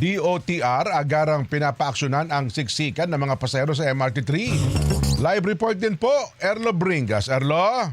DOTR agarang pinapaaksyonan ang siksikan ng mga pasahero sa MRT3. Live report din po, Erlo Bringas. Erlo?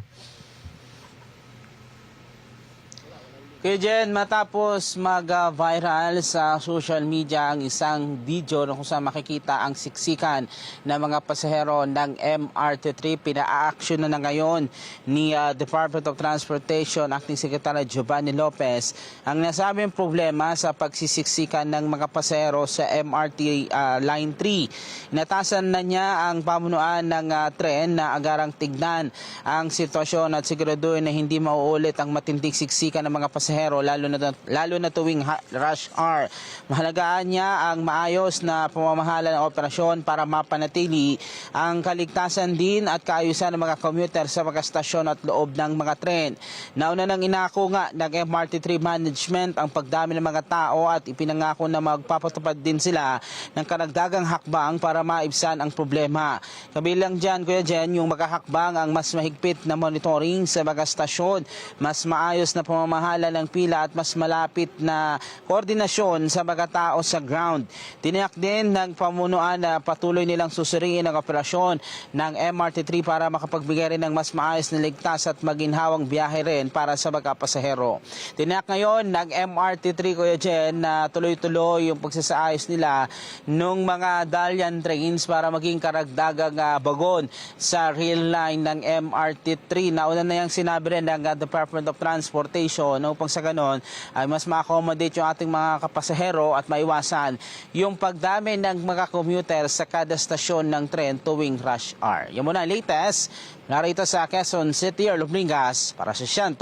Kuya Jen, matapos mag-viral sa social media ang isang video na kung saan makikita ang siksikan ng mga pasahero ng MRT3, pina-action na ngayon ni Department of Transportation Acting Secretary Giovanni Lopez ang nasabing problema sa pagsisiksikan ng mga pasahero sa MRT Line 3. Inatasan na niya ang pamunuan ng tren na agarang tignan ang sitwasyon at siguraduhin na hindi mauulit ang matinding siksikan ng mga pasahero lalo na tuwing rush hour. Mahalagaan niya ang maayos na pamamahala ng operasyon para mapanatili ang kaligtasan din at kaayusan ng mga commuter sa mga stasyon at loob ng mga tren. Nauna nang inako nga ng MRT3 management ang pagdami ng mga tao at ipinangako na magpapatupad din sila ng karagdagang hakbang para maibsan ang problema. Kabilang dyan, Kuya Jen, yung makahakbang ang mas mahigpit na monitoring sa mga stasyon, mas maayos na pamamahala ng pila at mas malapit na koordinasyon sa mga tao sa ground. Tiniyak din ng pamunuan na patuloy nilang susuriin ang operasyon ng MRT3 para makapagbigay rin ng mas maayos na ligtas at maginhawang biyahe rin para sa mga pasahero. Tiniyak ngayon ng MRT3, Kuya Jen, na tuloy-tuloy yung pagsasaayos nila nung mga Dalian trains para maging karagdagang bagon sa rail line ng MRT3. Nauna na yung sinabi rin ng Department of Transportation upang sa ganon ay mas ma-accommodate yung ating mga kapasahero at maiwasan yung pagdami ng mga commuter sa kada stasyon ng tren tuwing rush hour. Yan muna ang latest. Narito sa Quezon City, Erlo Bringas para sa 100%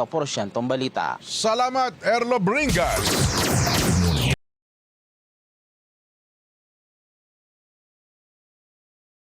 balita. Salamat, Erlo Bringas.